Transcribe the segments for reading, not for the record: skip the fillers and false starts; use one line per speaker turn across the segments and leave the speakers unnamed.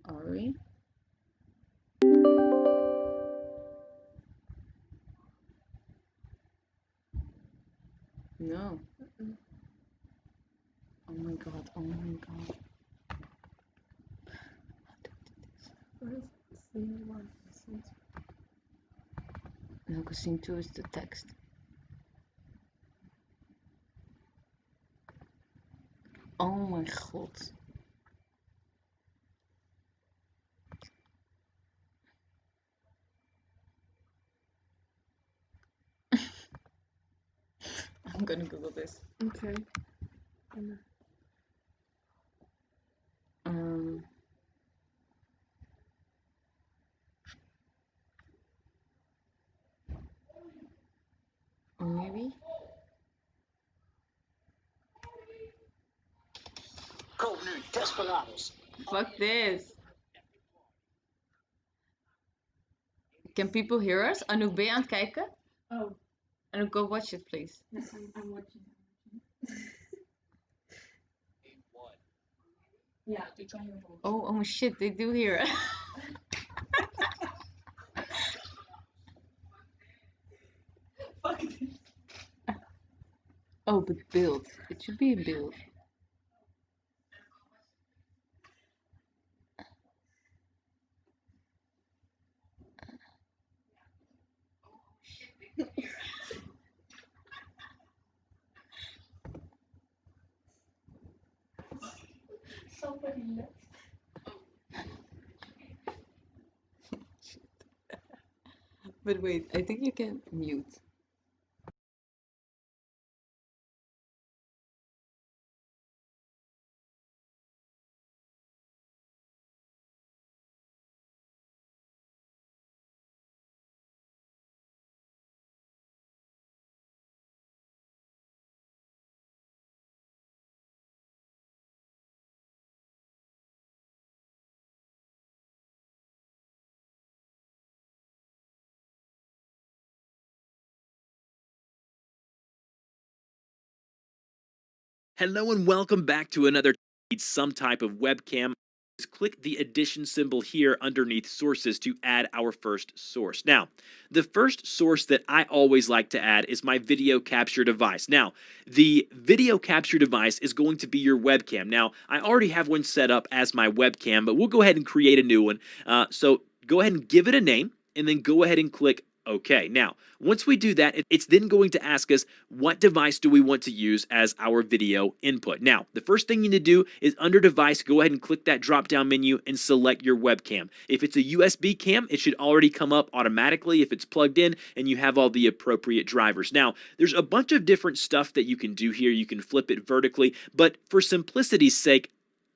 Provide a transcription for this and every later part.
Are we? No. Oh my god, oh my god.
Where is scene 1? Scene 2?
No, because scene 2 is the text. Oh my god. I'm gonna Google this.
Okay.
Um, or maybe?
Koop nu Desperados.
Fuck this. Can people hear us? Anouk, ben je aan het kijken?
Oh,
Anouk, go watch it, please.
I'm watching. Ja, ik kan je volgen.
Oh shit, they do hear us.
Fuck this.
Oh, but build. It should be a build.
Somebody left.
But wait, I think you can mute.
Hello and welcome back to another some type of webcam. Just click the addition symbol here underneath sources to add our first source. Now, the first source that I always like to add is my video capture device. Now, the video capture device is going to be your webcam. Now, I already have one set up as my webcam, but we'll go ahead and create a new one. So go ahead and give it a name and then go ahead and click OK. Now, once we do that, it's then going to ask us what device do we want to use as our video input. Now, the first thing you need to do is under device, go ahead and click that drop down menu and select your webcam. If it's a USB cam, it should already come up automatically if it's plugged in and you have all the appropriate drivers. Now, there's a bunch of different stuff that you can do here. You can flip it vertically, but for simplicity's sake,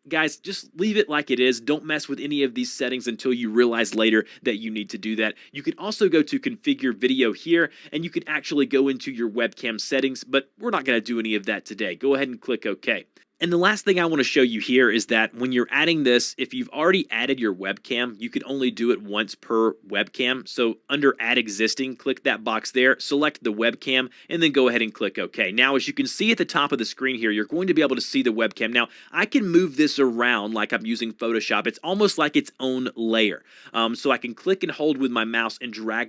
guys, just leave it like it is. Don't mess with any of these settings until you realize later that you need to do that. You can also go to configure video here, and you can actually go into your webcam settings, but we're not going to do any of that today. Go ahead and click OK. And the last thing I want to show you here is that when you're adding this, if you've already added your webcam, you can only do it once per webcam. So under Add Existing, click that box there, select the webcam, and then go ahead and click OK. Now, as you can see at the top of the screen here, you're going to be able to see the webcam. Now, I can move this around like I'm using Photoshop. It's almost like its own layer. So I can click and hold with my mouse and drag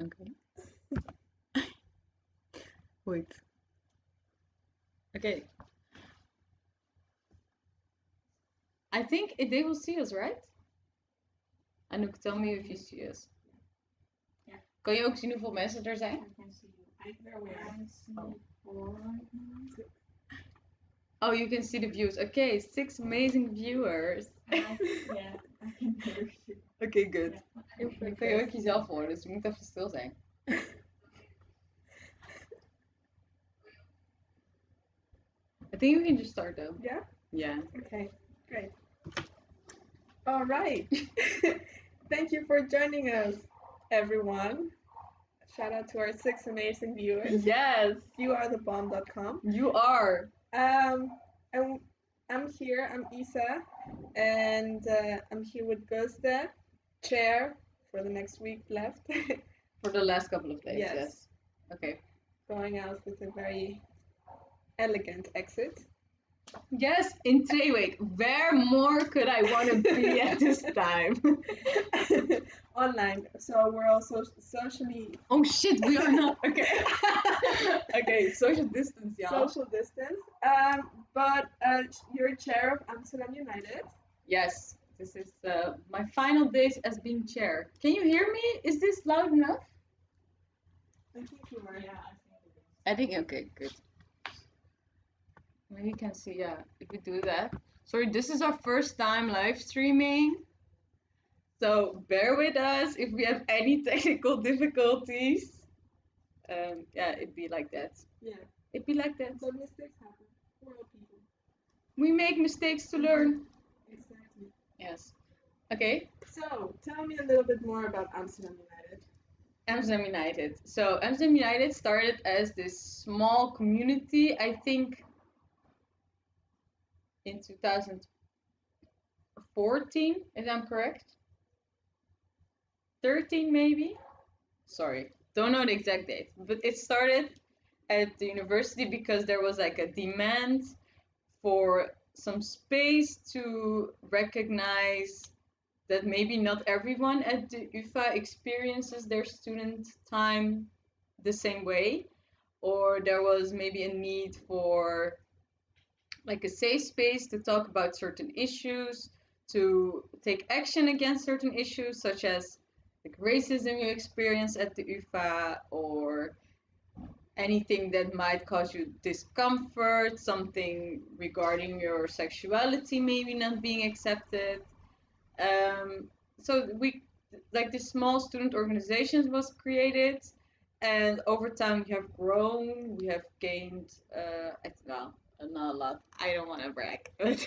Okay. Wait. Okay. I think they will see us, right? Anouk, tell me if you see us.
Ja.
Kan je ook zien hoeveel mensen er zijn?
I can see you. I see 4.
Oh, you can see the views. Okay, 6 amazing viewers.
Yeah, I can hear you.
Okay, good.
Yeah.
Dan kan je ook jezelf horen, dus je moet even stil zijn. I think we can just start though.
Yeah?
Yeah.
Okay, great. All right. Thank you for joining us, everyone. Shout out to our 6 amazing viewers.
Yes,
You are the bomb.com.
you are.
And I'm here, I'm Isa, and I'm here with Gusta, chair for the next week left.
For the last couple of days,
Yes.
yes. Okay.
Going out with a very elegant exit.
Yes, in 2 weeks. Where more could I want to be at this time?
Online, so we're also socially
Oh shit, we are not. Okay. Okay, social distance, y'all.
social distance. But you're chair of Amsterdam United.
Yes, this is my final days as being chair. Can you hear me? Is this loud enough?
I think you are.
Yeah,
I think okay, good. Maybe you can see, yeah, if we do that. Sorry, this is our first time live streaming. So bear with us if we have any technical difficulties. Yeah, it'd be like that.
Yeah,
It'd be like that.
but mistakes happen. We're all people.
We make mistakes to learn.
Exactly.
Yes. Okay.
So, tell me a little bit more about Amsterdam United.
Amsterdam United. So Amsterdam United started as this small community, I think in 2014, if I'm correct. 13 maybe? Sorry, don't know the exact date. But it started at the university because there was like a demand for some space to recognize that maybe not everyone at the UFA experiences their student time the same way, or there was maybe a need for like a safe space to talk about certain issues, to take action against certain issues such as like racism you experience at the UFA, or anything that might cause you discomfort, something regarding your sexuality maybe not being accepted. So we like this small student organizations was created, and over time we have grown. We have gained, well, not a lot. I don't want to brag, but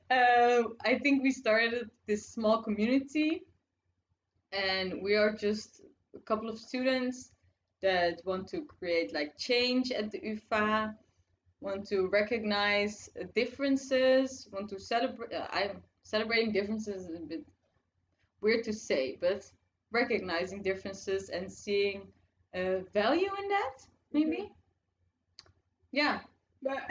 I think we started this small community, and we are just a couple of students that want to create like change at the UFA, want to recognize differences, want to celebrate. I'm celebrating differences is a bit weird to say, but recognizing differences and seeing value in that, maybe. Yeah.
But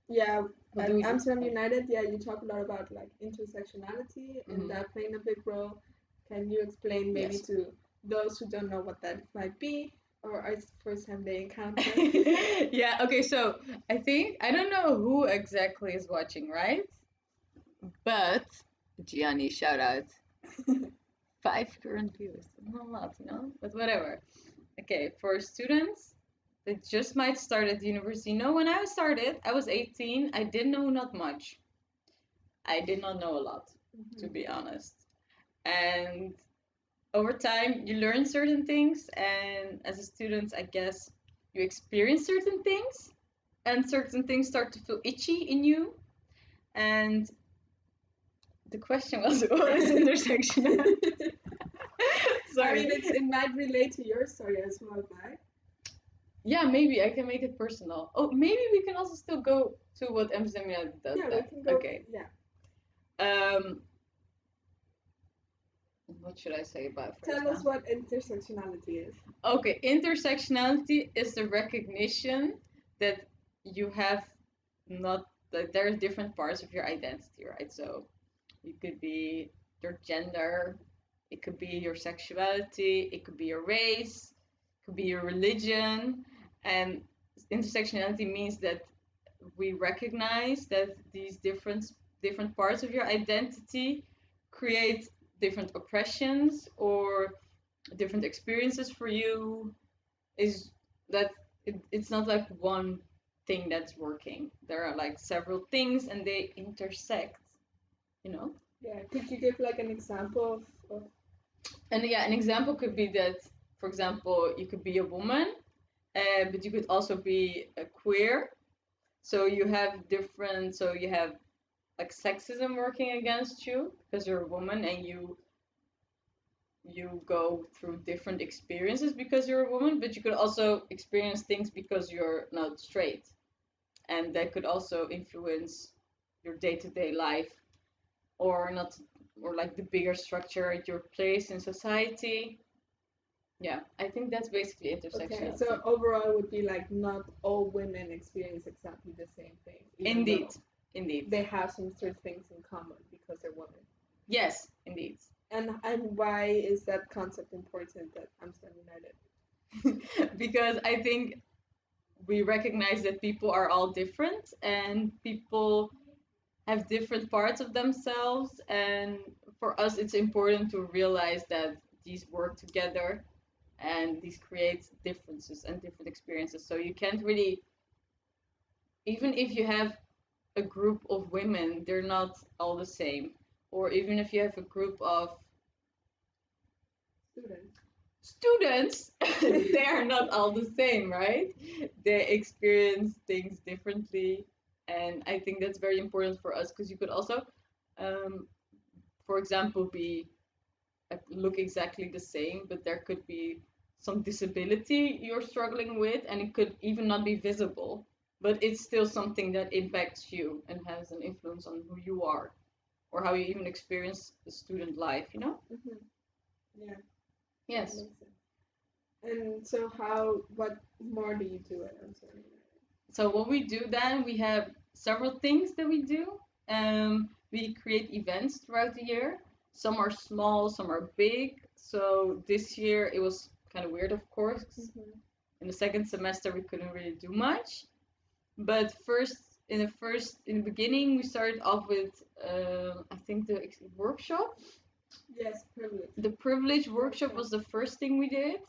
yeah,
What
at
do we
Amsterdam
do?
United, yeah, you talk a lot about like intersectionality and
Mhm.
that playing a big role. Can you explain maybe
Yes.
to those who don't know what that might be, or is first time they encounter?
Yeah, okay, so I think I don't know who exactly is watching, right? But Gianni, shout out. 5 current viewers. Not a lot, you know? But whatever. Okay, for students that just might start at the university. No, when I started, I was 18. I did know not much. I did not know a lot, to be honest. And over time, you learn certain things, and as a student, I guess you experience certain things, and certain things start to feel itchy in you. And the question was, what is intersectionality?
I mean, it might relate to your story as well, right?
Yeah, maybe I can make it personal. Oh, maybe we can also still go to what Amsterdam United does.
Yeah,
then.
we can go.
Okay.
Yeah.
What should I say about first?
Tell us what intersectionality is.
Okay, intersectionality is the recognition that you have not like there's different parts of your identity, right? So you could be your gender, It could be your sexuality, it could be your race, it could be your religion. And intersectionality means that we recognize that these different parts of your identity create different oppressions or different experiences for you. Is that it's not like one thing that's working. There are like several things and they intersect, you know.
Yeah. Could you give like an example of
And yeah, an example could be that, for example, you could be a woman, but you could also be a queer. So you have different, so you have like sexism working against you because you're a woman and you go through different experiences because you're a woman, but you could also experience things because you're not straight. And that could also influence your day-to-day life or not, or like the bigger structure at your place in society. Yeah, I think that's basically
okay?
intersectionality.
So overall, it would be like not all women experience exactly the same things. Even
Indeed,
though
indeed.
they have some certain things in common because they're women.
Yes, indeed.
And why is that concept important at Amsterdam United?
Because I think we recognize that people are all different and people have different parts of themselves, and for us it's important to realize that these work together and these create differences and different experiences. So you can't really, even if you have a group of women, they're not all the same. Or even if you have a group of students, they are not all the same, right? They experience things differently. And I think that's very important for us because you could also, um, for example, be look exactly the same, but there could be some disability you're struggling with, and it could even not be visible, but it's still something that impacts you and has an influence on who you are or how you even experience the student life, you know?
Yeah. That
Yes.
makes sense. And so, what more do you do at Amsterdam United?
So what we do then, we have several things that we do. We create events throughout the year. Some are small, some are big. So this year it was kind of weird, of course. 'Cause in the second semester we couldn't really do much. But in the beginning we started off with I think the workshop.
Yes, privilege.
The privilege workshop was the first thing we did.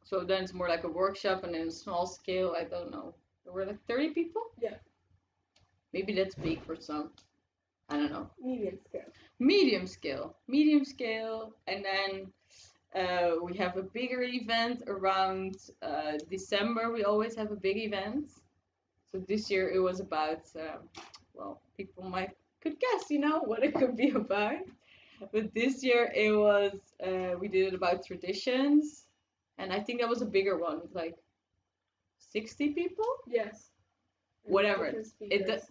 So then it's more like a workshop, and then a small scale, I don't know. There were like 30 people?
Yeah.
Maybe that's big for some. I don't know.
Medium scale.
Medium scale. Medium scale. And then we have a bigger event around December. We always have a big event. So this year it was about, well, people might could guess, you know, what it could be about. But this year it was, we did it about traditions. And I think that was a bigger one, like 60 people?
Yes. And
Whatever.
different speakers.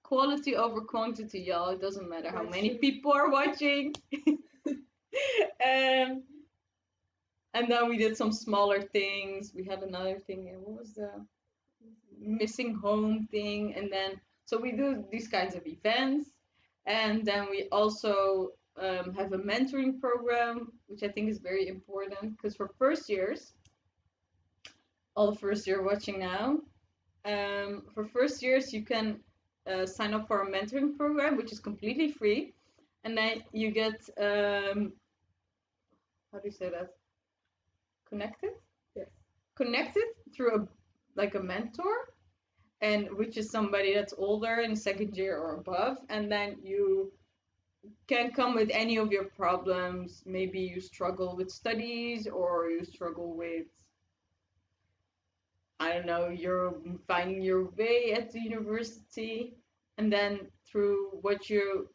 Quality over quantity, y'all. It doesn't matter how
That's
many
true.
people are watching. um, and then we did some smaller things. We had another thing. What was the missing home thing? And then, so we do these kinds of events. And then we also have a mentoring program, which I think is very important because for first years, all the first year watching now, for first years you can sign up for a mentoring program, which is completely free, and then you get how do you say that? Connected?
Yes.
Connected through a mentor, and which is somebody that's older in second year or above, and then you can come with any of your problems. Maybe you struggle with studies or you struggle with, I don't know, you're finding your way at the university, and then through what you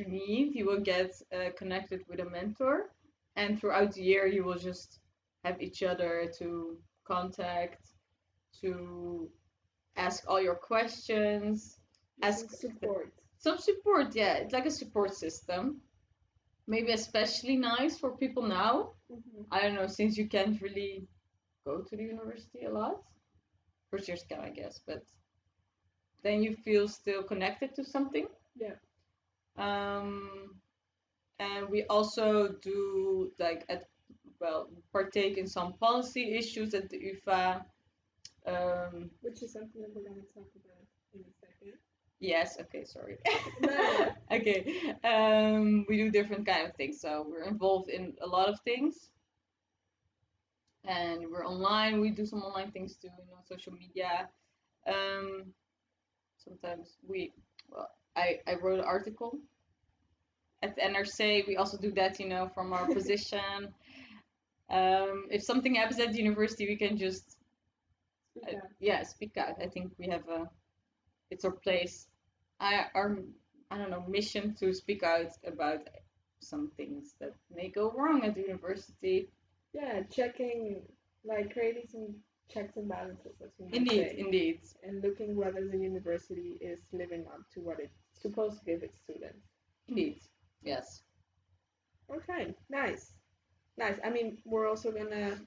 need, you will get connected with a mentor, and throughout the year you will just have each other to contact, to ask all your questions, ask
support.
some support. Yeah, it's like a support system. Maybe especially nice for people now. I don't know, since you can't really go to the university a lot. First years can, I guess, but then you feel still connected to something.
Yeah.
Um, and we also do like partake in some policy issues at the UFA.
Which is something that we're going to talk about in a second.
Yes. Okay. Sorry.
No.
Okay. We do different kind of things. So we're involved in a lot of things, and we're online. We do some online things too, social media. Um, Sometimes I wrote an article at the NRC. We also do that, from our position. If something happens at the university, we can just speak out. I think we have it's our place, our I don't know, mission to speak out about some things that may go wrong at the university.
Yeah, checking, like creating some checks and balances, as we might
Indeed,
say,
indeed,
and looking whether the university is living up to what it's supposed to give its students.
indeed, yes.
Okay, nice, nice. I mean, we're also gonna,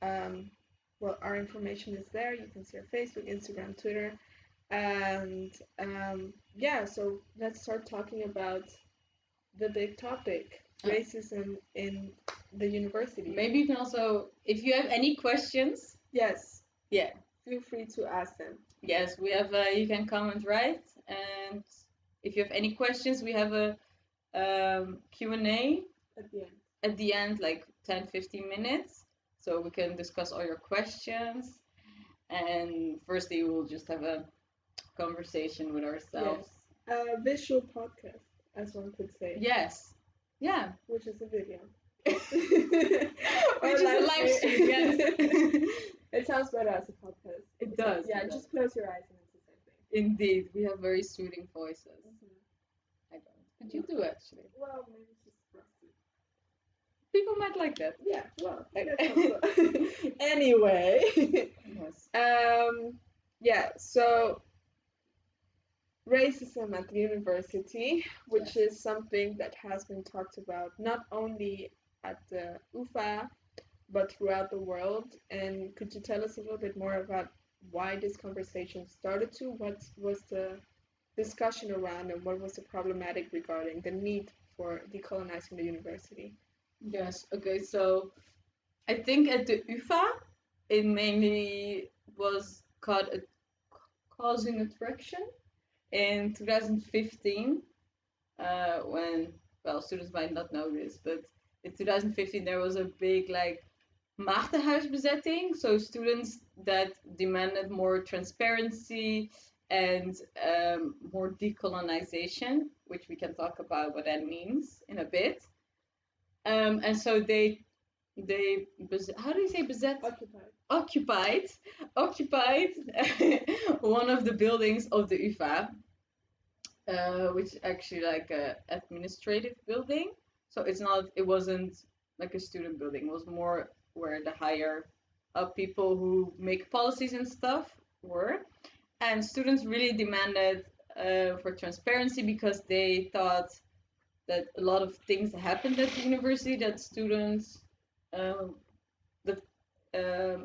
our information is there. You can see our Facebook, Instagram, Twitter, and yeah. So let's start talking about the big topic, racism in the university.
Maybe you can also, if you have any questions,
Yes.
yeah,
feel free to ask them.
Yes, we have. You can comment, right? And if you have any questions, we have a Q&A
At the end.
At the end, like 10-15 minutes, so we can discuss all your questions. And firstly, we'll just have a conversation with ourselves.
Yes. A visual podcast, as one could say.
Yes. Yeah.
Which is a video.
Which is a live stream, yes.
It sounds better as a podcast.
It does.
Yeah, just close your eyes and it's the same thing.
Indeed, we have very soothing voices. I don't. But you do actually.
Well, maybe it's just rusty.
People might like that.
Yeah, well, anyway.
Yes.
Yeah, so racism at the university, which is something that has been talked about not only at the UFA, but throughout the world. And could you tell us a little bit more about why this conversation started to? What was the discussion around, and what was the problematic regarding the need for decolonizing the university?
Yes, okay, so I think at the UFA, it mainly was called a causing attraction in 2015, when, well, students might not know this, but in 2015 there was a big, like, Maagdenhuisbezetting, so students that demanded more transparency and more decolonization, which we can talk about what that means in a bit. And so how do you say bezet? Occupied one of the buildings of the UFA, which is actually like a administrative building. So it wasn't like a student building. It was more where the higher up people who make policies and stuff were. And students really demanded for transparency because they thought that a lot of things happened at the university that students that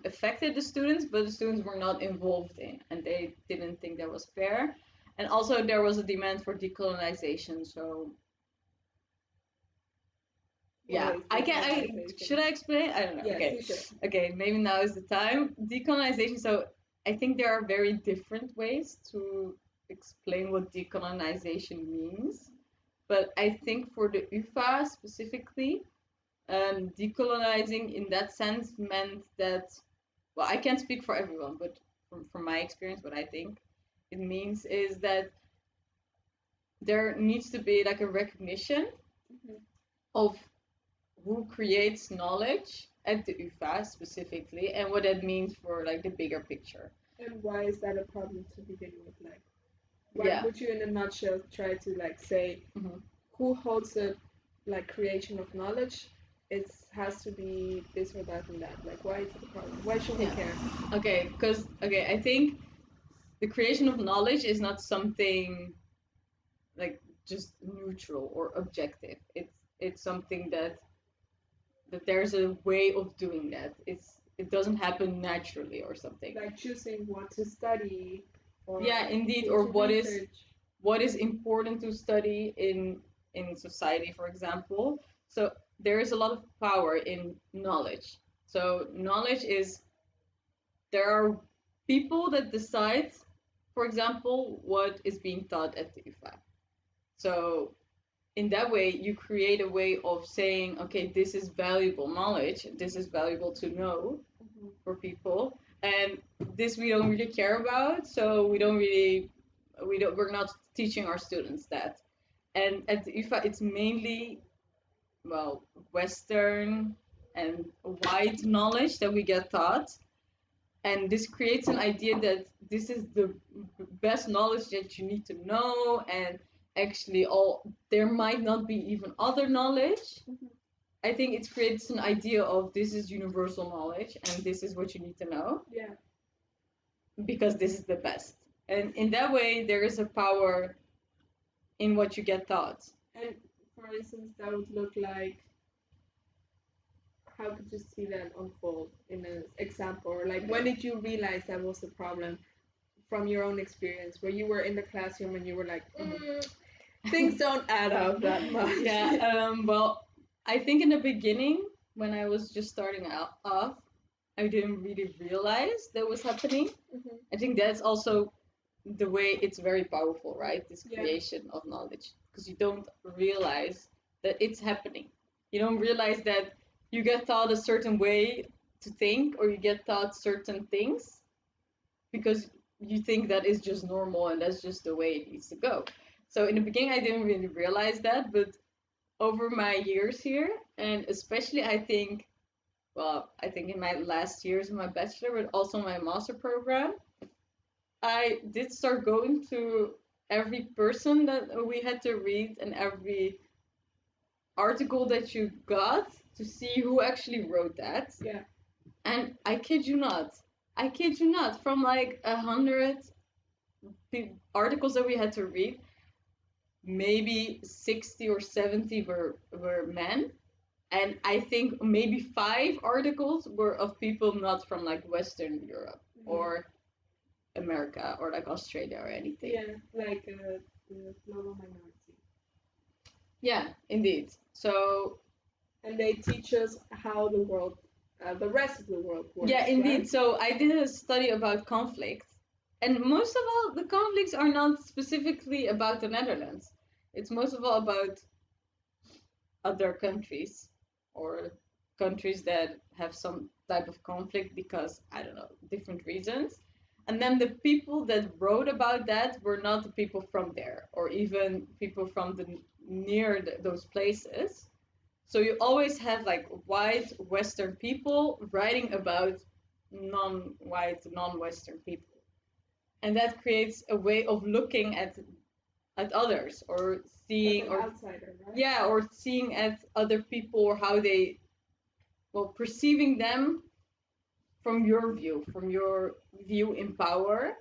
affected the students, but the students were not involved in, and they didn't think that was fair. And also there was a demand for decolonization. So yeah, should I explain? I don't know.
Yes,
okay,
you should.
Okay, maybe now is the time. Decolonization. So I think there are very different ways to explain what decolonization means. But I think for the UFA specifically, decolonizing in that sense meant that, well, I can't speak for everyone, but from my experience, what I think it means is that there needs to be like a recognition of who creates knowledge at the UFA specifically, and what that means for like the bigger picture.
And why is that a problem to begin with? Like, why would you, in a nutshell, try to like say who holds the like creation of knowledge? It has to be this or that and that. Like, why is it a problem? Why should we care?
Okay, because I think the creation of knowledge is not something like just neutral or objective. It's something that there's a way of doing that. It doesn't happen naturally or something.
Like choosing what to study.
Or indeed, or what is important to study in in society, for example. So there is a lot of power in knowledge. So knowledge is, there are people that decide, for example, what is being taught at the UFA. So in that way, you create a way of saying, okay, this is valuable knowledge, this is valuable to know for people, and this we don't really care about, so we're not teaching our students that. And at the UFA, it's mainly, well, Western and white knowledge that we get taught, and this creates an idea that this is the best knowledge that you need to know, and actually all there might not be even other knowledge. I think it creates an idea of this is universal knowledge and this is what you need to know
Yeah.
because this is the best. And in that way, there is a power in what you get taught.
And for instance, that would look like, how could you see that unfold in an example? Or like, when did you realize that was the problem from your own experience, where you were in the classroom and you were like, things don't add up that much?
Yeah, well, I think in the beginning, when I was just starting off, I didn't really realize that was happening. I think that's also the way it's very powerful, right? This
Yeah.
creation of knowledge, because you don't realize that it's happening. You don't realize that you get taught a certain way to think, or you get taught certain things because you think that is just normal and that's just the way it needs to go. So in the beginning, I didn't really realize that, but over my years here, and especially I think, well, I think in my last years of my bachelor, but also my master program, I did start going to every person that we had to read and every article that you got to see who actually wrote that.
Yeah.
And I kid you not, from like 100 articles that we had to read, maybe 60 or 70 were men. And I think maybe 5 articles were of people not from like Western Europe or America or like Australia or anything.
Yeah, like the global minority.
Yeah, indeed. So,
and they teach us how the world, the rest of the world works.
Yeah, indeed.
Right?
So I did a study about conflict, and most of all, the conflicts are not specifically about the Netherlands. It's most of all about other countries or countries that have some type of conflict because, I don't know, different reasons. And then the people that wrote about that were not the people from there or even people from the near those places. So you always have like white Western people writing about non-white, non-Western people, and that creates a way of looking at others or seeing
As an
or
outsider, right?
yeah, or seeing at other people or how they, well, perceiving them from your view in power,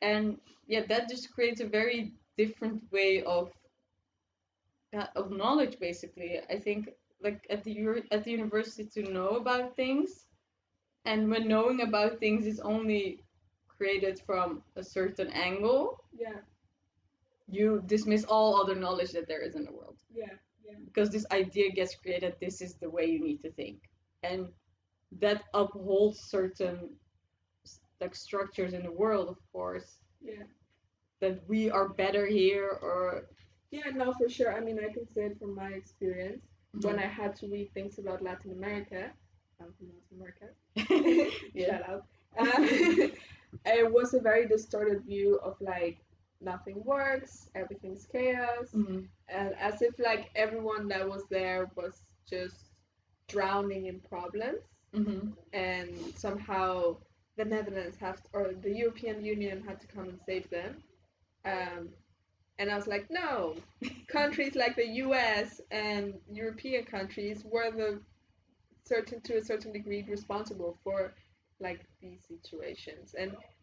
and yeah, that just creates a very different way of knowledge basically. I think like at the university to know about things, and when knowing about things is only created from a certain angle,
Yeah,
you dismiss all other knowledge that there is in the world
yeah, yeah.
because this idea gets created, this is the way you need to think, and that upholds certain like structures in the world, of course,
Yeah.
that we are better here or
Yeah, no, for sure. I mean, I can say it from my experience. When I had to read things about Latin America, I'm from Latin America.
Yeah.
Shout out. It was a very distorted view of like nothing works, everything's chaos, and as if like everyone that was there was just drowning in problems, and somehow the Netherlands or the European Union had to come and save them. Um, and I was like, no, countries like the US and European countries were to a certain degree responsible for like these situations.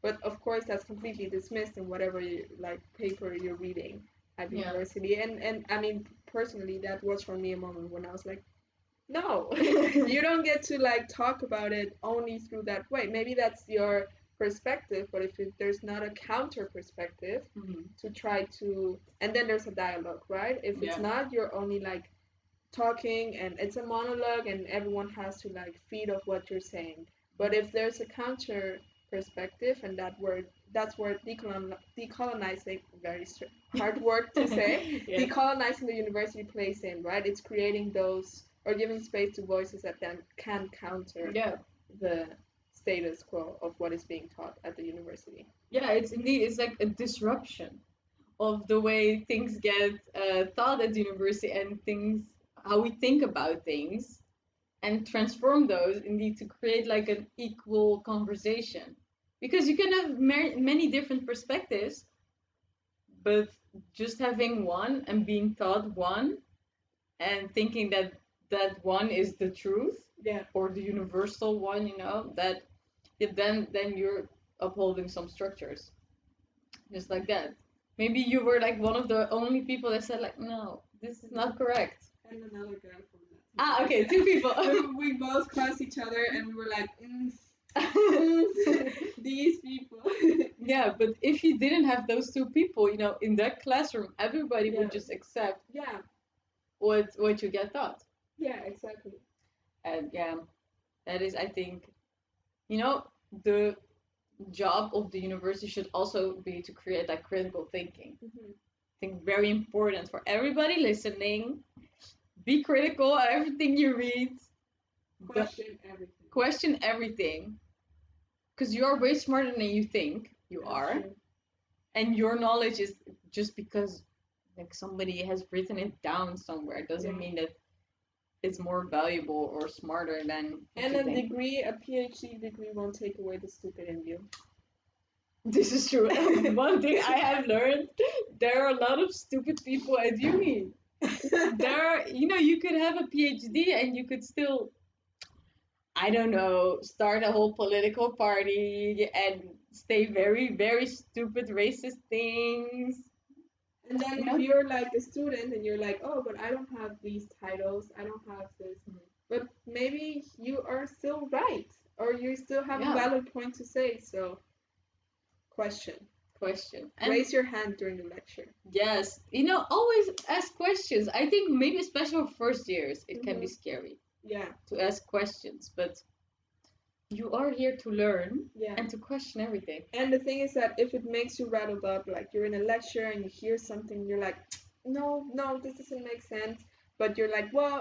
But of course that's completely dismissed in whatever like paper you're reading at university. And I mean personally that was for me a moment when I was like, no, you don't get to like talk about it only through that way. Maybe that's your perspective, but if there's not a counter perspective
Mhm.
to try to, and then there's a dialogue, right? If it's
Yeah.
not, you're only like talking and it's a monologue and everyone has to like feed off what you're saying. But if there's a counter perspective, and that's where decolonizing, very hard word to say,
Yeah.
decolonizing the university plays in, right? It's creating those or giving space to voices that then can counter
Yeah.
the status quo of what is being taught at the university.
Yeah, it's indeed, it's like a disruption of the way things get taught at the university and things, how we think about things, and transform those indeed to create like an equal conversation. Because you can have many different perspectives, but just having one and being taught one and thinking that that one is the truth,
Yeah.
or the universal one, that then you're upholding some structures just like that. Maybe you were like one of the only people that said like, no, this is not correct.
And another girl from that.
Ah, okay, two people.
we both crossed each other and we were like, these people.
Yeah, but if you didn't have those two people, in that classroom, everybody
Yeah.
would just accept
Yeah,
what you get taught.
yeah, exactly.
And yeah, that is, I think, the job of the university should also be to create that critical thinking.
Mm-hmm.
I think very important for everybody listening. Be critical of everything you read.
Question everything.
Question everything, because you are way smarter than you think you
That's
are,
true.
and your knowledge is just because like somebody has written it down somewhere doesn't
Yeah.
mean that it's more valuable or smarter than what
And
you
a
think.
degree, a PhD degree won't take away the stupid in you.
This is true. One thing I have learned: there are a lot of stupid people at uni. You could have a PhD and you could still, I don't know, start a whole political party and say very, very stupid racist things.
And then
Yeah.
if you're like a student and you're like, oh, but I don't have these titles, I don't have this, but maybe you are still right, or you still have
Yeah.
a valid point to say. So, question.
And
Raise your hand during the lecture.
yes, always ask questions. I think maybe especially for first years, it can be
Mhm.
scary
Yeah,
to ask questions, but you are here to learn
yeah.
and to question everything.
And the thing is that if it makes you rattled up, like you're in a lecture and you hear something, you're like, no, no, this doesn't make sense. But you're like, well,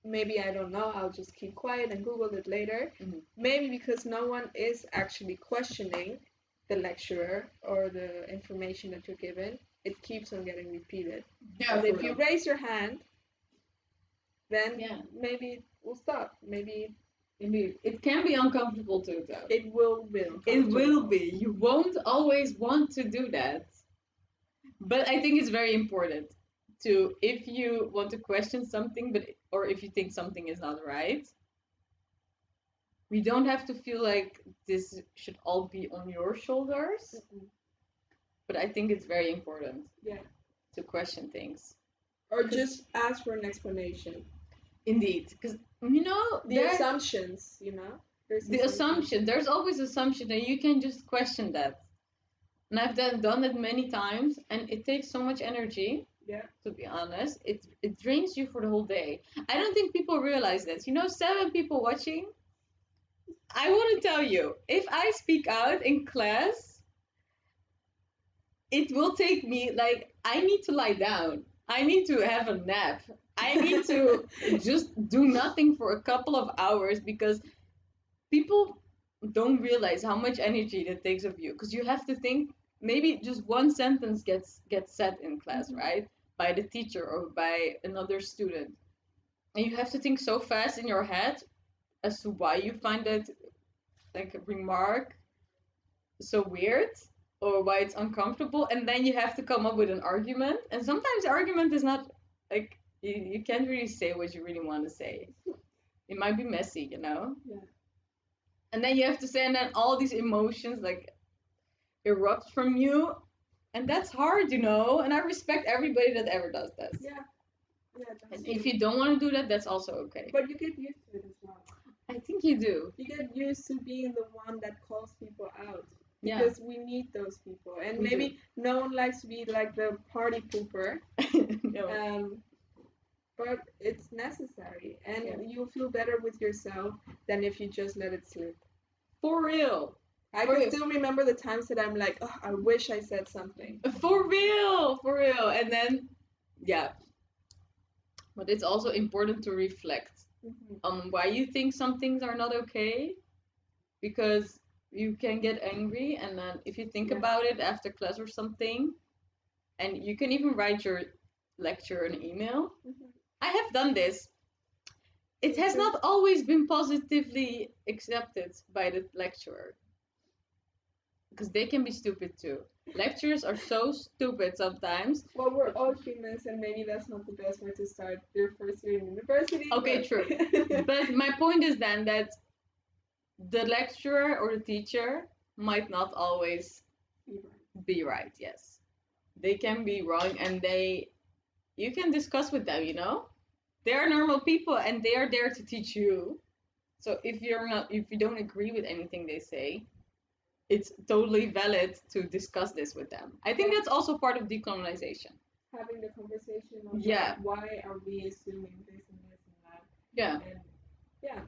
maybe I don't know. I'll just keep quiet and Google it later.
Mhm.
Maybe because no one is actually questioning the lecturer or the information that you're given, it keeps on getting repeated.
Yeah,
But if you raise your hand, then
Yeah.
maybe it will stop. Maybe
Indeed, it can be uncomfortable too, though.
it will be.
It will be. You won't always want to do that. But I think it's very important to, if you want to question something, or if you think something is not right, we don't have to feel like this should all be on your shoulders.
Mm-mm.
But I think it's very important
Yeah.
to question things.
Or just ask for an explanation.
Indeed, because
The assumptions, There's
the assumption. There's always assumption, and you can just question that. And I've done it many times, and it takes so much energy.
Yeah.
To be honest, it drains you for the whole day. I don't think people realize this. 7 people watching. I want to tell you, if I speak out in class, it will take me like I need to lie down. I need to have a nap. I need to just do nothing for a couple of hours because people don't realize how much energy that takes of you because you have to think maybe just one sentence gets said in class,
Mhm.
right, by the teacher or by another student, and you have to think so fast in your head as to why you find that like a remark so weird or why it's uncomfortable, and then you have to come up with an argument, and sometimes the argument is not like you can't really say what you really want to say. It might be messy.
Yeah.
And then you have to say, and then all these emotions like erupt from you, and that's hard. And I respect everybody that ever does this.
Yeah. Yeah.
And if you don't want to do that, that's also okay.
But you get used to it as well.
I think you do.
You get used to being the one that calls people out
Yeah.
because we need those people, and
We
maybe no one likes to be like the party pooper.
No.
But it's necessary, and
Yeah.
you'll feel better with yourself than if you just let it slip.
For real.
I
For
can
real.
still remember the times that I'm like, oh, I wish I said something.
For real. For real. And then, yeah. But it's also important to reflect
Mhm.
on why you think some things are not okay, because you can get angry, and then if you think
Yeah.
about it after class or something, and you can even write your lecture an email.
Mhm.
I have done this. It
Me
has
too.
not always been positively accepted by the lecturer, because they can be stupid too. Lecturers are so stupid sometimes.
Well, we're all humans, and maybe that's not the best way to start your first year in university.
Okay,
but...
true. But my point is then that the lecturer or the teacher might not always be right. Yes, they can be wrong, and you can discuss with them. They are normal people, and they are there to teach you. So if you don't agree with anything they say, it's totally valid to discuss this with them. I think that's also part of decolonization.
Having the conversation of
Yeah.
like, why are we assuming this and this and that?
Yeah,
And yeah,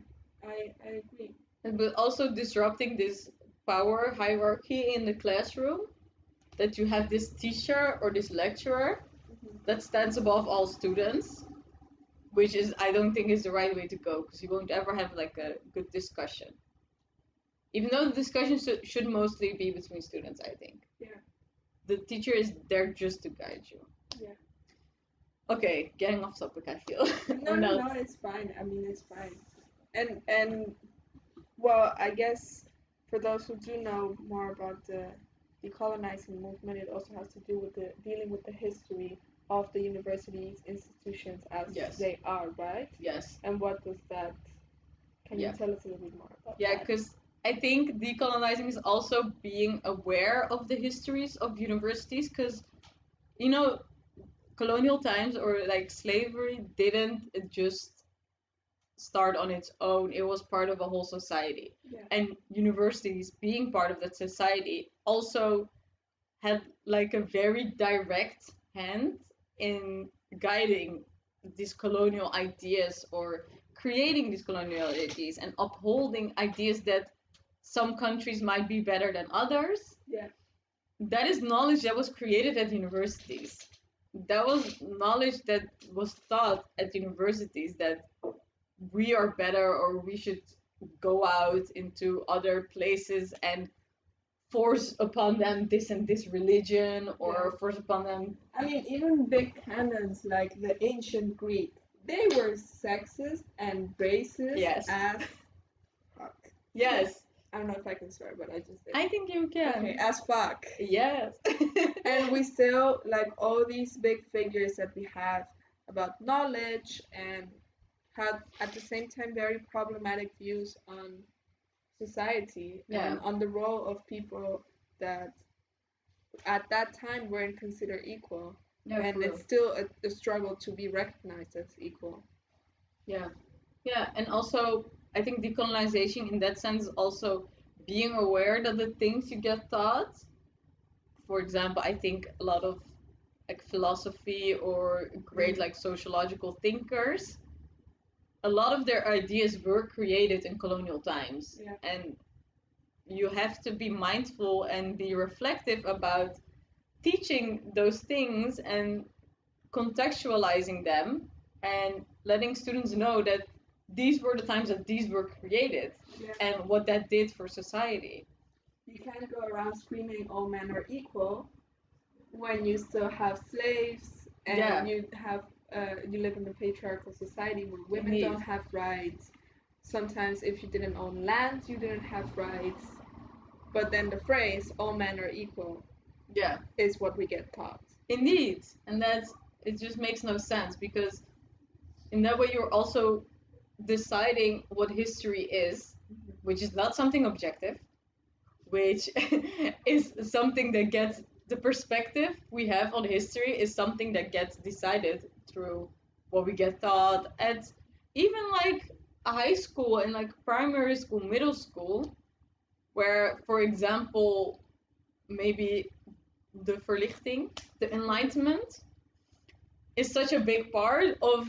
I agree.
but also disrupting this power hierarchy in the classroom, that you have this teacher or this lecturer
Mhm.
that stands above all students, which is, I don't think, is the right way to go, because you won't ever have like a good discussion. Even though the discussion should mostly be between students, I think.
Yeah.
The teacher is there just to guide you.
Yeah.
Okay, getting off topic, I feel.
No,
Or
no,
not.
no, it's fine. I mean, it's fine. And well, I guess for those who do know more about the decolonizing movement, it also has to do with the dealing with the history of the universities, institutions as
Yes.
they are, right?
Yes.
And what does that? Can
Yeah.
you tell us a little bit more about
Yeah,
that?
because I think decolonizing is also being aware of the histories of universities, because, you know, colonial times or like slavery didn't just start on its own. It was part of a whole society.
Yeah.
And universities, being part of that society, also had like a very direct hand in guiding these colonial ideas, or creating these colonial ideas and upholding ideas that some countries might be better than others.
Yeah.
That is knowledge that was created at universities. That was knowledge that was taught at universities, that we are better, or we should go out into other places and force upon them this and this religion, or
Yeah.
force upon them.
I mean, even big canons like the ancient Greek, they were sexist and racist
Yes.
as fuck.
Yes,
I don't know if I can swear, but I just did.
I think you can.
Okay, as fuck.
Yes.
And we still, like, all these big figures that we have about knowledge and had at the same time very problematic views on society
Yeah.
and on the role of people that at that time weren't considered equal.
Yeah,
And
for real.
it's still a struggle to be recognized as equal.
Yeah. Yeah, and also I think decolonization in that sense is also being aware that the things you get taught, for example, I think a lot of like philosophy or great like sociological thinkers, a lot of their ideas were created in colonial times.
Yeah.
And you have to be mindful and be reflective about teaching those things and contextualizing them, and letting students know that these were the times that these were created,
Yeah.
and what that did for society.
You can't go around screaming all men are equal when you still have slaves and
Yeah.
you live in a patriarchal society where women
Indeed.
don't have rights. Sometimes if you didn't own land, you didn't have rights. But then the phrase all men are equal
Yeah,
is what we get taught.
indeed. And it just makes no sense, because in that way you're also deciding what history is, which is not something objective, which is something that gets, the perspective we have on history is something that gets decided through what we get taught. And even like high school and like primary school, middle school, where, for example, maybe the verlichting, the enlightenment, is such a big part of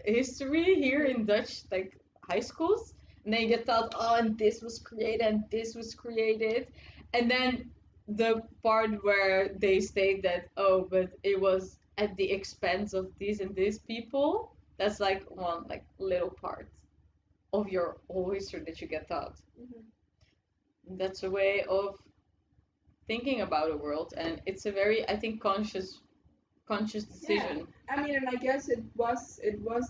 history here in Dutch like high schools. And then you get taught, oh, and this was created and this was created, and then the part where they state that, oh, but it was at the expense of these and these people. That's like one like little part of your whole history that you get taught. That's a way of thinking about the world, and it's a very, I think, conscious decision.
Yeah, I mean, and I guess it was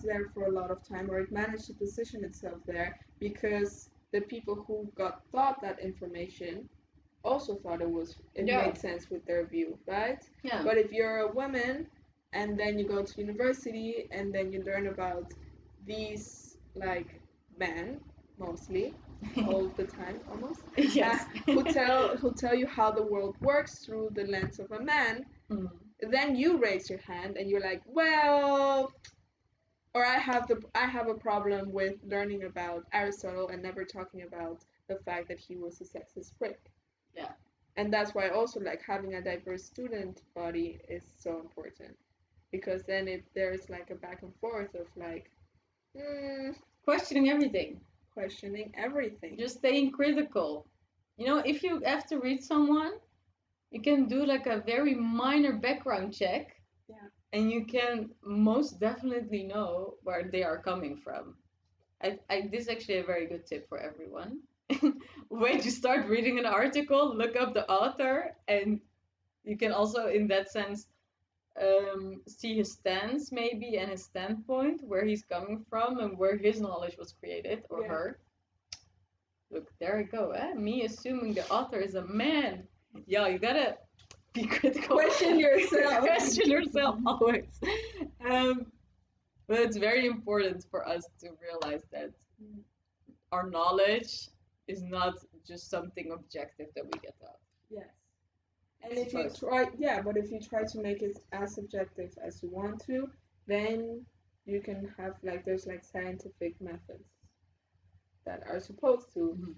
there for a lot of time, or it managed to position itself there because the people who got taught that information also thought it
Yeah.
made sense with their view, right?
Yeah.
But if you're a woman and then you go to university and then you learn about these like men mostly all the time almost
Yes.
who tell you how the world works through the lens of a man,
Mm.
then you raise your hand and you're like, well, or I have a problem with learning about Aristotle and never talking about the fact that he was a sexist prick.
Yeah.
And that's why also like having a diverse student body is so important, because then there's like a back and forth of like
Questioning everything.
questioning everything.
Just staying critical. You know, if you have to read someone, you can do like a very minor background check.
Yeah.
And you can most definitely know where they are coming from. This is actually a very good tip for everyone. When you start reading an article, look up the author, and you can also, in that sense, see his stance maybe and his standpoint, where he's coming from and where his knowledge was created, or
Yeah.
her. Look, there you go. Me assuming the author is a man. Yeah, you gotta be critical.
Question yourself.
Question yourself always. But it's very important for us to realize that our knowledge is not just something objective that we get taught.
Yes. And if you but if you try to make it as subjective as you want to, then you can have like there's like scientific methods that are supposed to,
Mhm.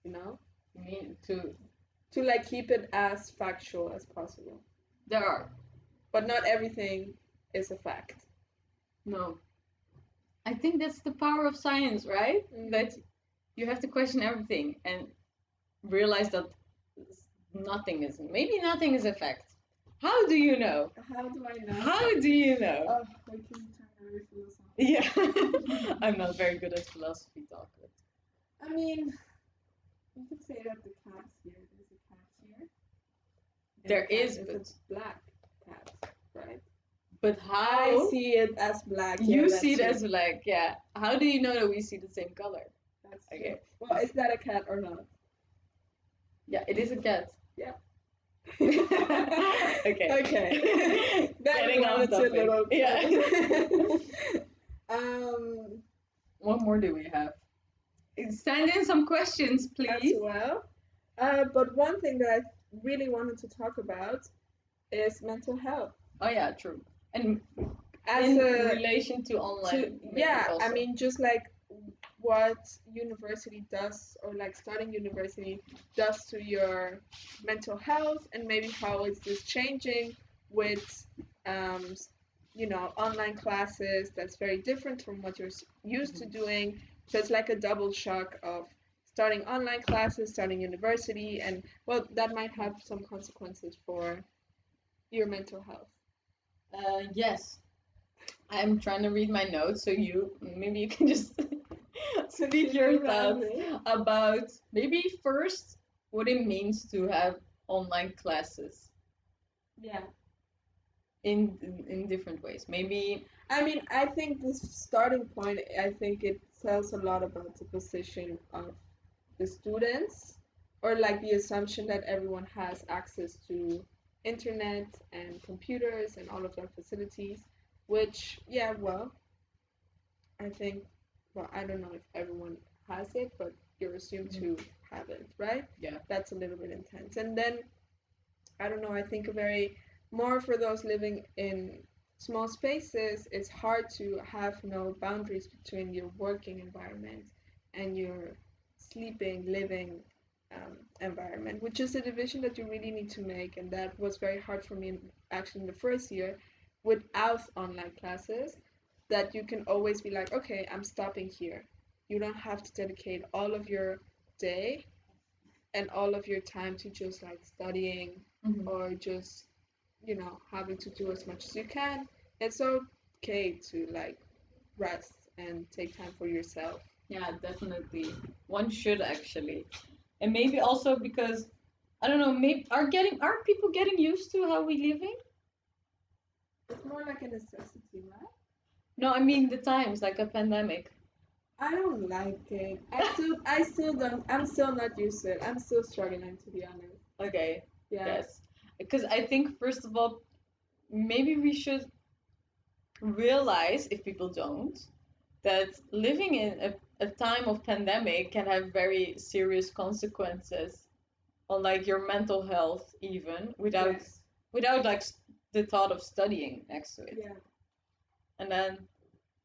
you know,
You need to.
to like keep it as factual as possible.
There are.
But not everything is a fact.
No. I think that's the power of science, right? That you have to question everything and realize that maybe nothing is a fact. How do you know?
How do I know?
How do you know?
Oh, like can you turn very philosophical?
Yeah. I'm not very good at philosophy talk. But
I mean, you could say that the cat's here. There's a cat here. And
there
the cat
is, but
a black cat, right?
but
I
how?
see it as black. Yeah,
You
that's
see it
true.
as black, yeah. How do you know that we see the same color?
That's
Okay.
true. Well, is that a cat or not?
Yeah, it is a cat.
Yeah.
Okay.
Okay.
Getting off topic. Yeah. What more do we have? Send in some questions,
As
please.
well. But one thing that I really wanted to talk about is mental health.
Oh yeah, true. And
As
in
a
relation to online, maybe
yeah,
also.
I mean, just like what university does, or like starting university does to your mental health, and maybe how is this changing with um, online classes that's very different from what you're used to doing. So it's like a double shock of starting online classes, starting university, and well, that might have some consequences for your mental health.
Yes. I'm trying to read my notes, so maybe you can just speak your thoughts about maybe first what it means to have online classes.
Yeah.
In different ways. Maybe
I mean, I think this starting point, I think it tells a lot about the position of the students, or like the assumption that everyone has access to internet and computers and all of their facilities, which, yeah, well, I think, well, I don't know if everyone has it, but you're assumed to have it, right?
Yeah.
That's a little bit intense. And then, I don't know, I think more for those living in small spaces, it's hard to have no boundaries between your working environment and your sleeping, living environment, which is a division that you really need to make. And that was very hard for me actually in the first year without online classes, that you can always be like, okay, I'm stopping here. You don't have to dedicate all of your day and all of your time to just like studying or just, having to do as much as you can. It's okay to like rest and take time for yourself.
Yeah, definitely. One should actually. And maybe also because I don't know, maybe are people getting used to how we living?
It's more like a necessity, right?
No, I mean the times, like a pandemic.
I don't like it. I still don't. I'm still not used to it. I'm still struggling, to be honest.
Okay.
Yeah.
Yes. Because I think first of all, maybe we should realize, if people don't, that living in a time of pandemic can have very serious consequences on like your mental health even
Yes.
without like the thought of studying next to it.
Yeah.
And then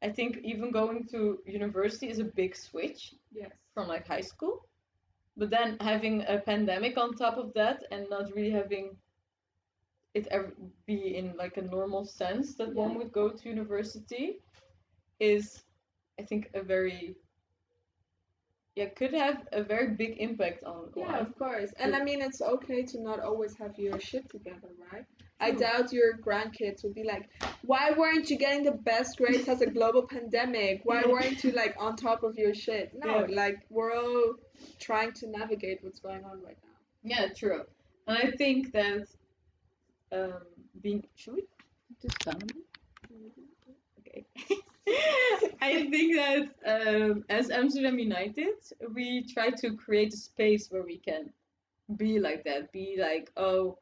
I think even going to university is a big switch
Yes.
from like high school. But then having a pandemic on top of that and not really having it ever be in like a normal sense that one would go to university is, I think, a very, yeah, could have a very big impact on
Yeah,
one.
of course. And I mean, it's okay to not always have your shit together, right? I
True.
doubt your grandkids would be like, why weren't you getting the best grades as a global pandemic? Why weren't you like on top of your shit? No,
Yeah.
like we're all trying to navigate what's going on right now.
Yeah, true. And I think that being, should we just tell me? Okay. I think that as Amsterdam United, we try to create a space where we can be like that. Be like, oh,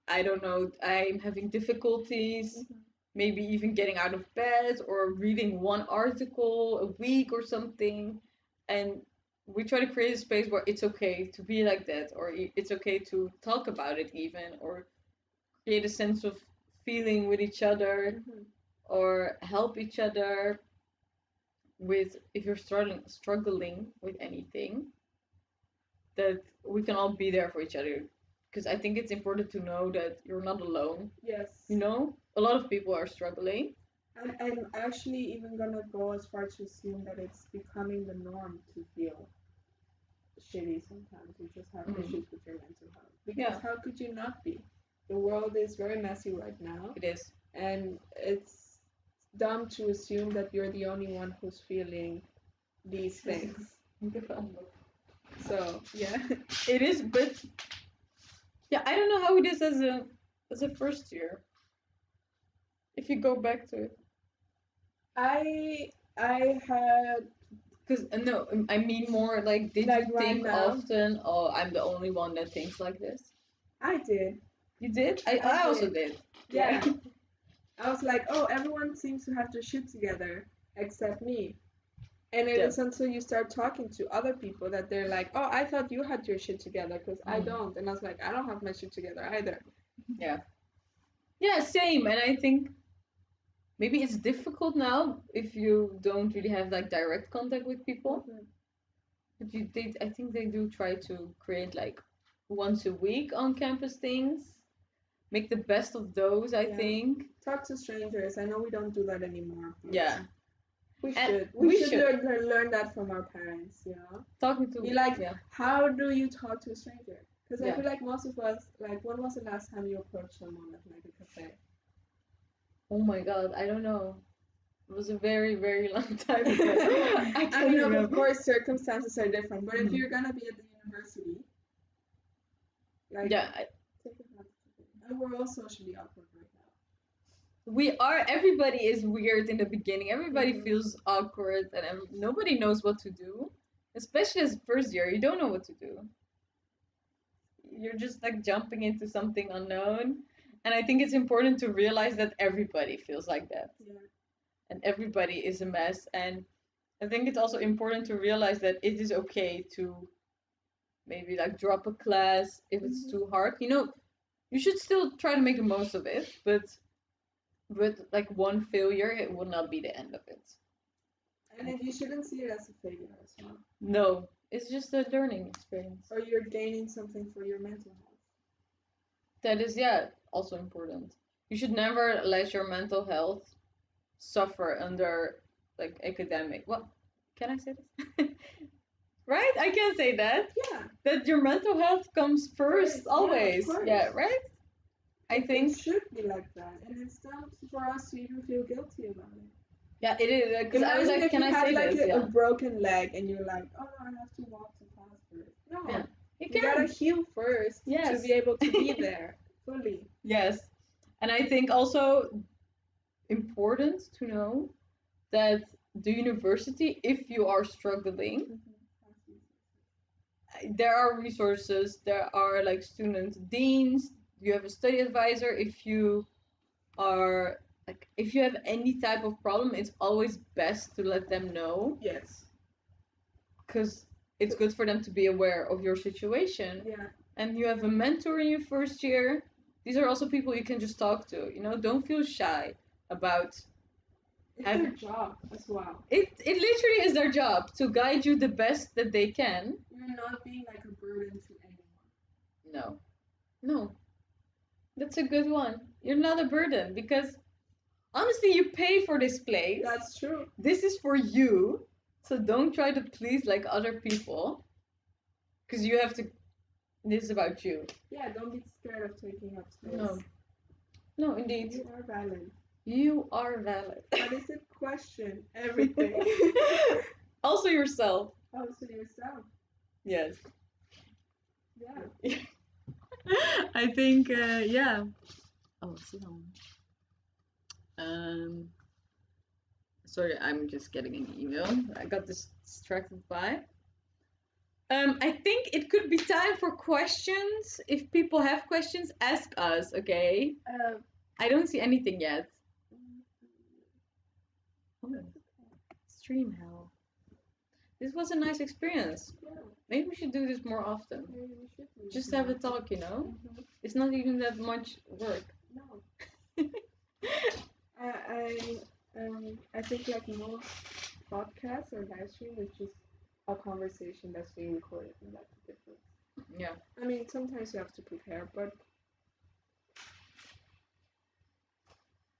I don't know, I'm having difficulties, maybe even getting out of bed or reading one article a week or something. And we try to create a space where it's okay to be like that, or it's okay to talk about it, even, or create a sense of feeling with each other, or help each other with, if you're struggling with anything, that we can all be there for each other, because I think it's important to know that you're not alone.
Yes.
A lot of people are struggling.
I'm actually even gonna go as far to assume that it's becoming the norm to feel shitty sometimes. You just have issues with your mental health. Because how could you not be? The world is very messy right now.
It is.
And it's dumb to assume that you're the only one who's feeling these things. So yeah.
It is, but yeah, I don't know how it is as a first year. If you go back to it,
I had,
because no, I mean more like, did
like
you
right
think
now,
often, oh, I'm the only one that thinks like this?
I did.
You did? I also did.
Yeah. I was like, oh, everyone seems to have their shit together except me. And it is until you start talking to other people that they're like, oh, I thought you had your shit together because I don't. And I was like, I don't have my shit together either.
Yeah. Yeah, same. And I think maybe it's difficult now if you don't really have like direct contact with people. But I think they do try to create like once a week on campus things. Make the best of those, I think.
Talk to strangers. I know we don't do that anymore.
Yeah.
We should. We should learn that from our parents,
Talking to,
be like, how do you talk to a stranger? Because I feel like most of us, like, when was the last time you approached someone at like a cafe?
Oh my god, I don't know. It was a very, very long time ago.
I mean, of course, circumstances are different, but if you're gonna be at the university, like, and we're all socially awkward right now.
Everybody is weird in the beginning. Everybody feels awkward, and nobody knows what to do. Especially as first year, you don't know what to do. You're just like jumping into something unknown. And I think it's important to realize that everybody feels like that.
Yeah.
And everybody is a mess. And I think it's also important to realize that it is okay to maybe like drop a class if it's too hard. You should still try to make the most of it, but with like one failure, it will not be the end of it.
And if you shouldn't see it as a failure as well.
No, it's just a learning experience.
Or you're gaining something for your mental health.
That is, yeah, also important. You should never let your mental health suffer under like academic. What can I say this? Right? I can say that.
Yeah.
That your mental health comes first,
First,
always.
yeah, of
Yeah,
course.
right? I
It
think.
should be like that, and it's not for us to even feel guilty about it.
Yeah, it is. Because I was
Imagine
like,
if
can
you
I
had
say
like
this?
a
Yeah.
broken leg and you're like, oh no, I have to walk to class first. No,
Yeah.
you gotta heal first
Yes.
to be able to be there fully.
Yes. And I think also important to know that the university, if you are struggling, there are resources, there are like student deans, you have a study advisor. If you are like, if you have any type of problem, it's always best to let them know,
Yes.
because it's good for them to be aware of your situation.
Yeah.
And you have a mentor in your first year. These are also people you can just talk to. Don't feel shy about.
It's their job as well.
It literally is their job to guide you the best that they can.
You're not being like a burden to anyone.
No. No. That's a good one. You're not a burden because honestly, you pay for this place.
That's true.
This is for you. So don't try to please like other people. Because you have to. This is about you.
Yeah, don't be scared of taking up space.
No. No, indeed.
You are valid.
You are valid.
That is a question. Everything.
Also yourself.
Also yourself.
Yes.
Yeah.
I think, yeah. Oh, sit down. Sorry, I'm just getting an email. I got distracted by. I think it could be time for questions. If people have questions, ask us, okay? I don't see anything yet. Oh, stream hell. This was a nice experience.
Yeah.
Maybe we should do this more often.
Maybe we should do
Just
it
have a
more.
talk, It's not even that much work.
No. I think like most podcasts or live stream is just a conversation that's being recorded, and that's the difference.
Yeah.
I mean, sometimes you have to prepare, but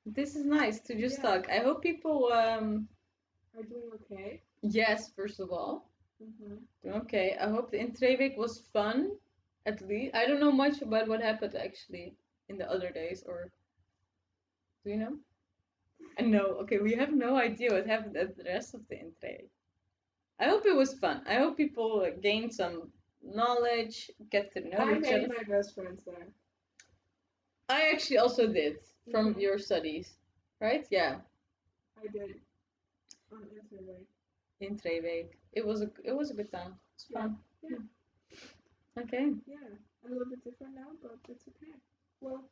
This is nice to just
Yeah.
talk. I hope people
are doing okay.
yes, first of all. Doing okay. I hope the Intreweek was fun, at least. I don't know much about what happened actually in the other days, or do you know? I know. Okay, we have no idea what happened at the rest of the Intreweek. I hope it was fun. I hope people gained some knowledge, get to know
I
each
made
other.
my best friends there.
I actually also did from
Mhm.
your studies, right? Yeah,
I did on Interway.
Intreweek. It was a good time. It's fun.
Yeah.
Okay.
Yeah, a little bit different now, but it's okay. Well,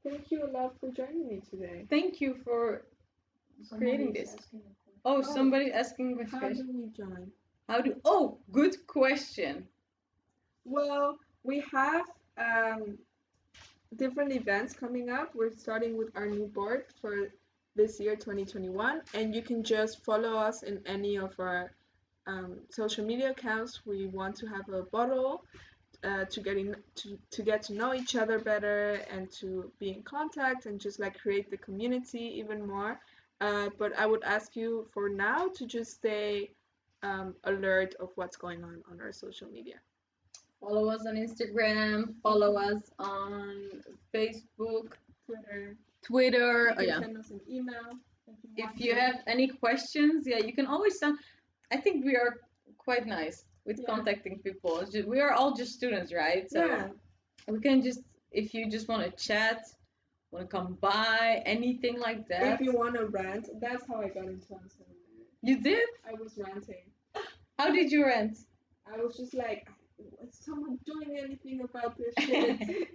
thank you a lot for joining me today.
Thank you for creating
Somebody's
this.
asking a question.
Oh, somebody asking a
How
question.
do we join?
Oh, good question.
Well, we have different events coming up. We're starting with our new board for this year, 2021, and you can just follow us in any of our social media accounts. We want to have a bottle to get to know each other better and to be in contact and just like create the community even more. But I would ask you for now to just stay alert of what's going on our social media.
Follow us on Instagram. Follow us on Facebook,
Twitter.
Twitter.
You
Oh
can
yeah.
send us an email
If you have any questions, yeah, you can always send. I think we are quite nice with
Yeah.
contacting people. We are all just students, right? So
Yeah.
we can just, if you just want to chat, want to come by, anything like that.
If you want to rant, that's how I got into Amsterdam United.
You did?
I was ranting.
How did you rant?
I was just like, is someone doing anything about this shit?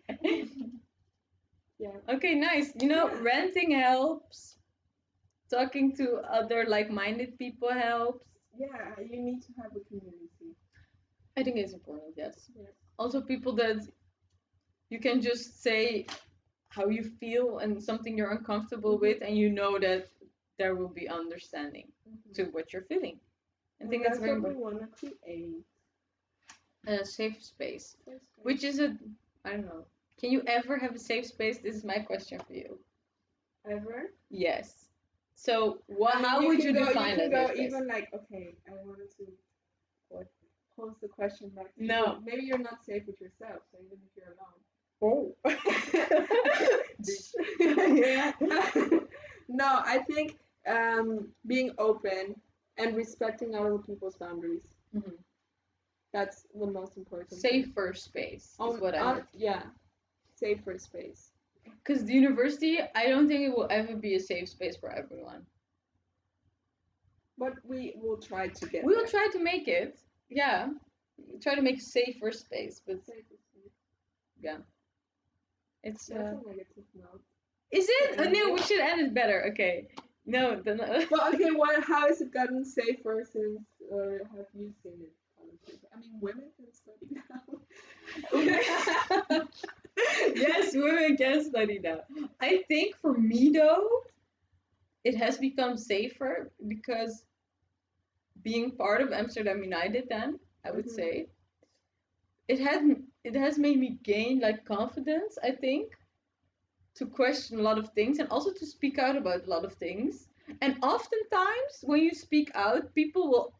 Yeah.
Okay, nice.
Yeah.
Ranting helps. Talking to other like-minded people helps.
Yeah, you need to have a community.
I think it's important, yes.
Yeah.
Also, people that you can just say how you feel and something you're uncomfortable with, and you know that there will be understanding to what you're feeling. I think that's very
what we
important.
want to create.
A safe space,
Safe space.
which is a, I don't know. Can you ever have a safe space? This is my question for you.
Ever?
Yes. So, what?
I mean,
How would you
can
define a
go
safe space?
even like, okay, I wanted to pose the question back to
No.
you. Maybe you're not safe with yourself, so even if you're alone.
Oh.
Yeah. No, I think being open and respecting other people's boundaries.
Mhm.
That's the most important thing.
Safer space is what I meant.
Yeah, safer space.
Because the university, I don't think it will ever be a safe space for everyone.
But we will try to get
We will
there.
try to make it. Yeah. Try to make a safer space, but
Safer space.
yeah. It's
That's a negative note.
Is it?
to end
No,
it.
we should end it better. Okay. No, then.
Well, okay. How has it gotten safer since, or have you seen it? I mean, women can study now.
Yes, women can study now. I think for me though, it has become safer because being part of Amsterdam United, then I would say it has it has made me gain like confidence. I think to question a lot of things and also to speak out about a lot of things. And oftentimes, when you speak out, people will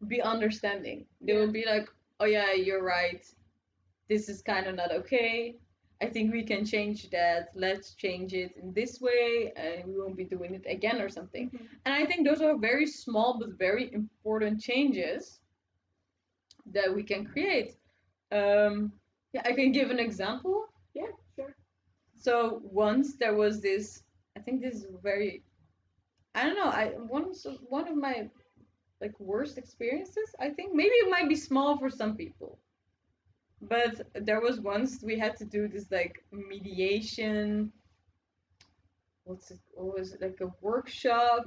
be understanding. They will be like, "Oh yeah, you're right. This is kind of not okay. I think we can change that. Let's change it in this way, and we won't be doing it again or something." And I think those are very small but very important changes that we can create. Yeah, I can give an example.
Yeah, sure.
So once there was this, I think this is very, I don't know, one of my like worst experiences. I think maybe it might be small for some people, but there was once we had to do this like mediation. What's it? What was it, like a workshop?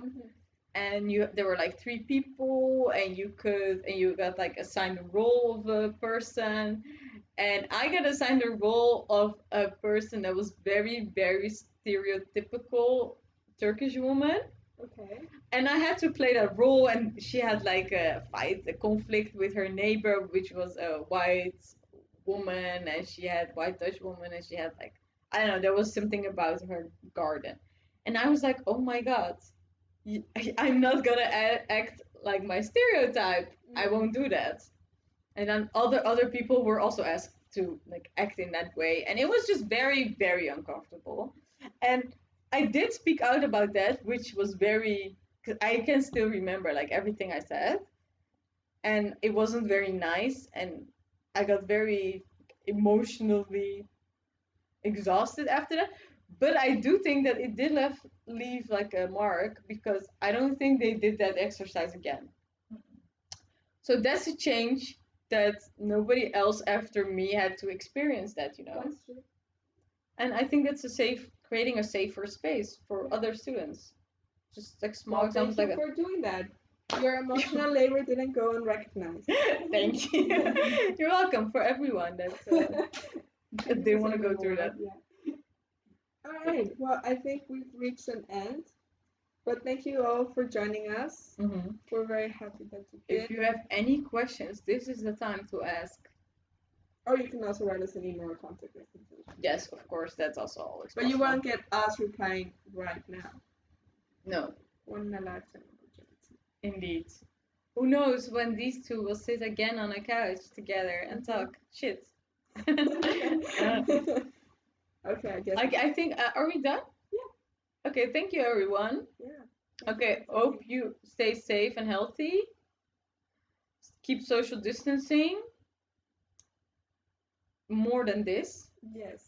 And there were like three people, and you got like assigned a role of a person, and I got assigned the role of a person that was very, very stereotypical Turkish woman.
Okay.
And I had to play that role, and she had like a fight, a conflict with her neighbor, which was a white woman, and she had white Dutch woman, and she had like, I don't know, there was something about her garden. And I was like, oh my God, I'm not gonna act like my stereotype. I won't do that. And then other people were also asked to like act in that way, and it was just very, very uncomfortable. And I did speak out about that, which was very, cause I can still remember like everything I said, and it wasn't very nice, and I got very emotionally exhausted after that. But I do think that it did leave like a mark, because I don't think they did that exercise again. So that's a change that nobody else after me had to experience that, you know.
That's true.
And I think that's creating a safer space for other students. Just like small examples
thank
like
you for doing that. Your emotional labor didn't go unrecognized.
Thank you. You're welcome for everyone that they want to go through that.
Yeah. All right. Well, I think we've reached an end. But thank you all for joining us. We're very happy that you did.
If you have any questions, this is the time to ask.
Or you can also write us an email or contact us.
Yes, of course, that's also always
But you won't get us replying right now.
No.
One in a lifetime opportunity.
Indeed. Who knows when these two will sit again on a couch together and talk shit.
Okay, I guess.
I think, are we done?
Yeah.
Okay, thank you, everyone.
Yeah.
Okay, hope you stay safe and healthy. Keep social distancing. More than this.
Yes.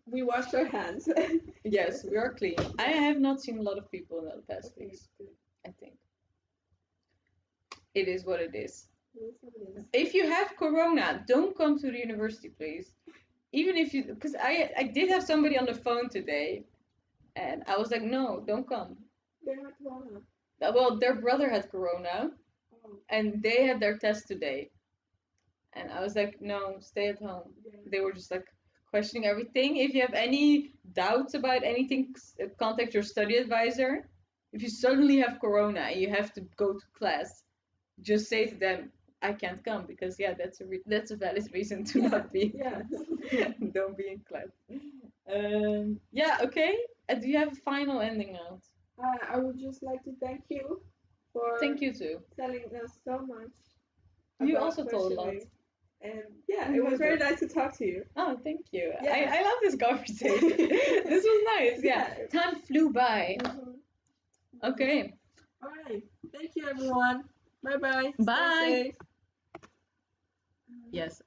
We washed our hands.
Yes, we are clean. I have not seen a lot of people in the past weeks. I think. It is what it is. If you have corona, don't come to the university, please. Even if you, because I did have somebody on the phone today, and I was like, no, don't come.
They had corona.
Well, their brother had corona, and they had their test today. And I was like, no, stay at home. Yeah. They were just like questioning everything. If you have any doubts about anything, contact your study advisor. If you suddenly have corona and you have to go to class, just say to them, I can't come, because yeah, that's a valid reason to not be.
Yeah.
Don't be in class. Yeah, okay. Do you have a final ending note?
I would just like to thank you for
Thank you too.
telling us so much.
You
about
also told a lot.
questioning. And yeah,
You
it was
would
very
have.
nice to talk to you.
Oh, thank you.
Yeah.
I love this conversation. This was nice. Yeah.
Yeah.
Time flew by.
Mhm.
Okay.
All right. Thank you, everyone. Bye bye.
Bye.
Stay safe.
Yes.